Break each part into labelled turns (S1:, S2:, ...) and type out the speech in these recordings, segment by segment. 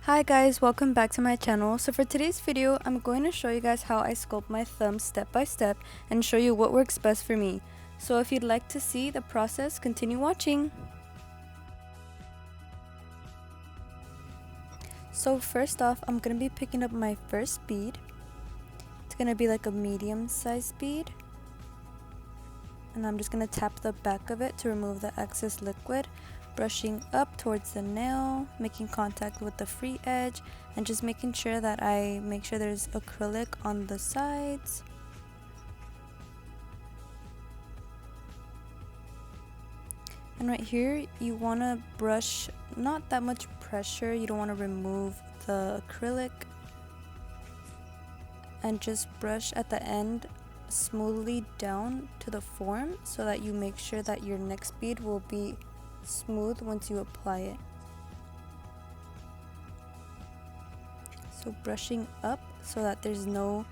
S1: Hi guys, welcome back to my channel. So for today's video, I'm going to show you guys how I sculpt my thumb step by step and show you what works best for me. So if you'd like to see the process, continue watching. So first off, I'm going to be picking up my first bead. It's going to be like a medium sized bead. And I'm just going to tap the back of it to remove the excess liquid, brushing up towards the nail, making contact with the free edge, and just making sure that I make sure there's acrylic on the sides. And right here, you want to brush, not that much pressure, you don't want to remove the acrylic, and just brush at the end smoothly down to the form so that you make sure that your next bead will be smooth once you apply it. So brushing up so that there's no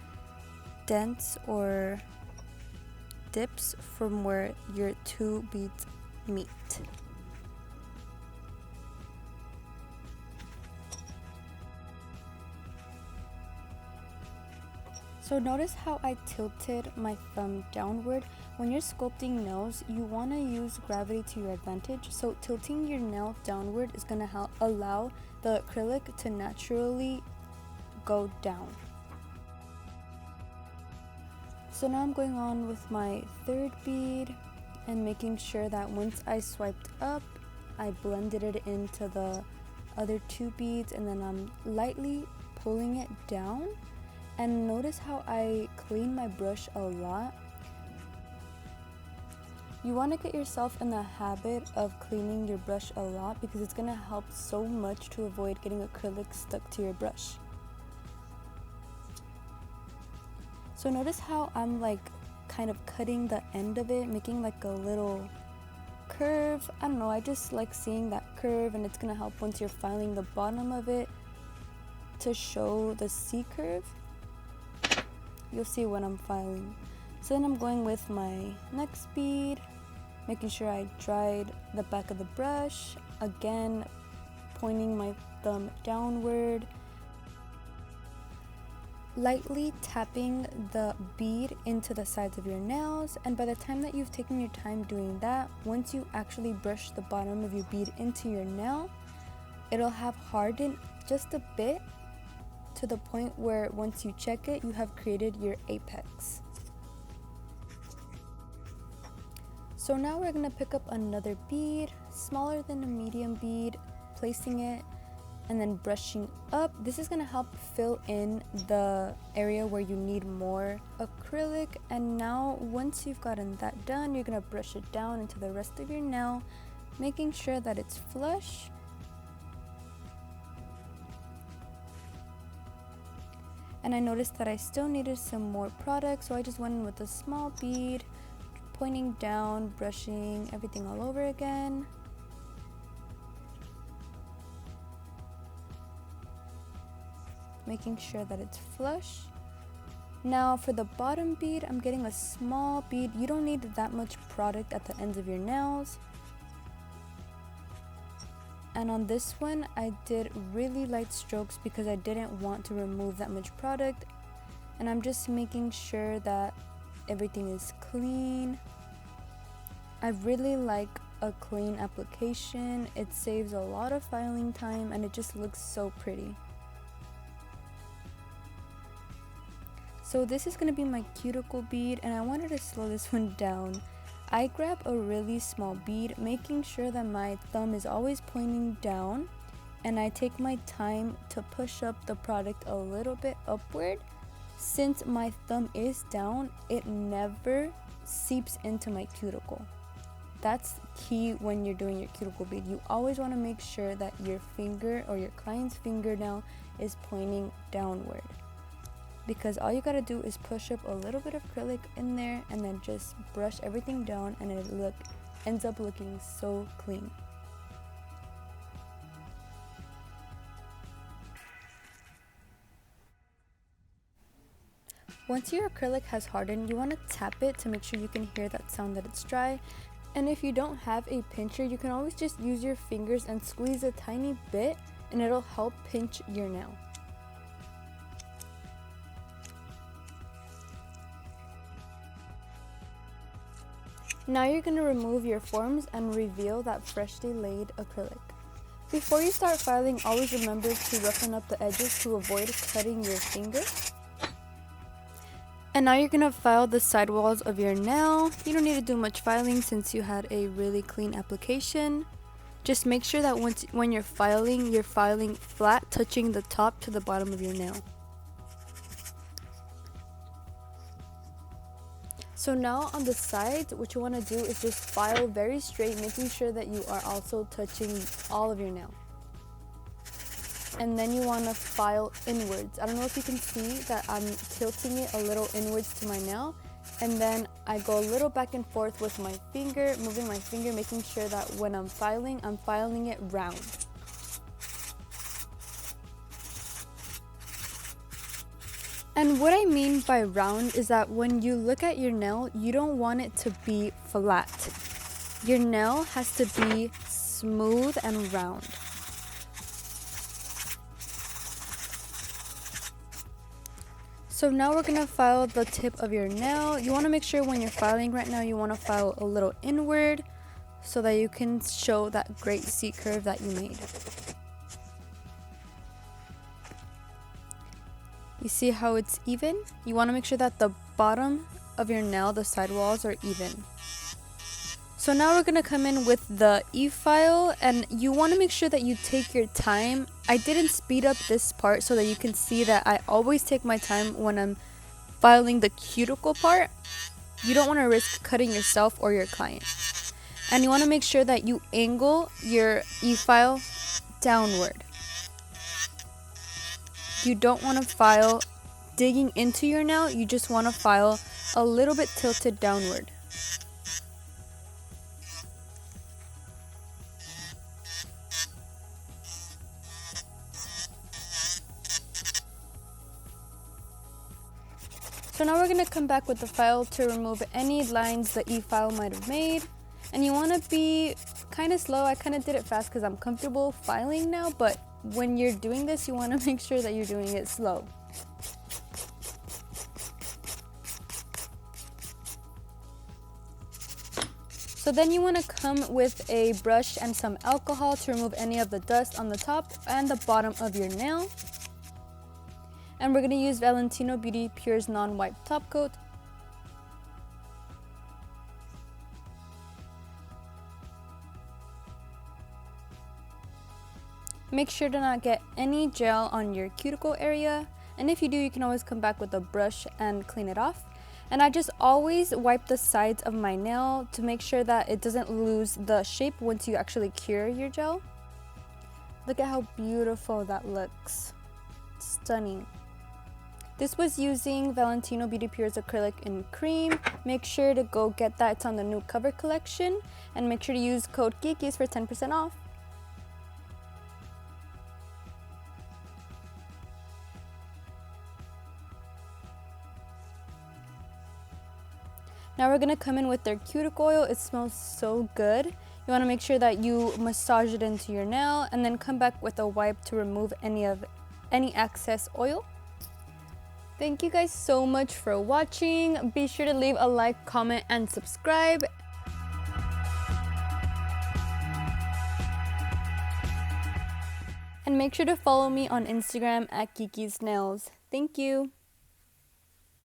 S1: dents or dips from where your two beads meet. So notice how I tilted my thumb downward. When you're sculpting nails, you want to use gravity to your advantage. So tilting your nail downward is going to allow the acrylic to naturally go down. So now I'm going on with my third bead and making sure that once I swiped up, I blended it into the other two beads, and then I'm lightly pulling it down. And notice how I clean my brush a lot. You want to get yourself in the habit of cleaning your brush a lot because it's going to help so much to avoid getting acrylic stuck to your brush. So notice how I'm like kind of cutting the end of it, making like a little curve. I don't know, I just like seeing that curve, and it's going to help once you're filing the bottom of it to show the C curve. You'll see when I'm filing. So then I'm going with my next bead, making sure I dried the back of the brush, again pointing my thumb downward, lightly tapping the bead into the sides of your nails. And by the time that you've taken your time doing that, once you actually brush the bottom of your bead into your nail, it'll have hardened just a bit, to the point where once you check it, you have created your apex. So now we're gonna pick up another bead, smaller than a medium bead, placing it and then brushing up. This is gonna help fill in the area where you need more acrylic. And now once you've gotten that done, you're gonna brush it down into the rest of your nail, making sure that it's flush. And I noticed that I still needed some more product, so I just went in with a small bead, pointing down, brushing everything all over again. Making sure that it's flush. Now for the bottom bead, I'm getting a small bead. You don't need that much product at the ends of your nails. And on this one, I did really light strokes because I didn't want to remove that much product. And I'm just making sure that everything is clean. I really like a clean application. It saves a lot of filing time and it just looks so pretty. So this is going to be my cuticle bead, and I wanted to slow this one down. I grab a really small bead, making sure that my thumb is always pointing down, and I take my time to push up the product a little bit upward. Since my thumb is down, it never seeps into my cuticle. That's key when you're doing your cuticle bead. You always want to make sure that your finger or your client's fingernail is pointing downward, because all you gotta do is push up a little bit of acrylic in there and then just brush everything down, and it ends up looking so clean. Once your acrylic has hardened, you want to tap it to make sure you can hear that sound that it's dry. And if you don't have a pincher, you can always just use your fingers and squeeze a tiny bit and it'll help pinch your nail. Now you're going to remove your forms and reveal that freshly laid acrylic. Before you start filing, always remember to roughen up the edges to avoid cutting your finger. And now you're going to file the sidewalls of your nail. You don't need to do much filing since you had a really clean application. Just make sure that when you're filing flat, touching the top to the bottom of your nail. So now on the sides, what you want to do is just file very straight, making sure that you are also touching all of your nail. And then you want to file inwards. I don't know if you can see that I'm tilting it a little inwards to my nail. And then I go a little back and forth with my finger, moving my finger, making sure that when I'm filing it round. And what I mean by round is that when you look at your nail, you don't want it to be flat. Your nail has to be smooth and round. So now we're going to file the tip of your nail. You want to make sure when you're filing right now, you want to file a little inward so that you can show that great C curve that you made. You see how it's even? You want to make sure that the bottom of your nail, the sidewalls, are even. So now we're going to come in with the e-file, and you want to make sure that you take your time. I didn't speed up this part so that you can see that I always take my time when I'm filing the cuticle part. You don't want to risk cutting yourself or your client. And you want to make sure that you angle your e-file downward. You don't want to file digging into your nail, you just want to file a little bit tilted downward. So now we're going to come back with the file to remove any lines the e-file might have made. And you want to be kind of slow. I kind of did it fast because I'm comfortable filing now, but when you're doing this, you want to make sure that you're doing it slow. So then you want to come with a brush and some alcohol to remove any of the dust on the top and the bottom of your nail. And we're going to use Valentino Beauty Pure's non-wipe top coat. Make sure to not get any gel on your cuticle area, and if you do, you can always come back with a brush and clean it off. And I just always wipe the sides of my nail to make sure that it doesn't lose the shape once you actually cure your gel. Look at how beautiful that looks. Stunning. This was using Valentino Beauty Pure's acrylic in cream. Make sure to go get that. It's on the new cover collection. And make sure to use code GEEKIES for 10% off. Now we're going to come in with their cuticle oil. It smells so good. You want to make sure that you massage it into your nail and then come back with a wipe to remove any excess oil. Thank you guys so much for watching. Be sure to leave a like, comment, and subscribe. And make sure to follow me on Instagram at Kiki's Nails. Thank you.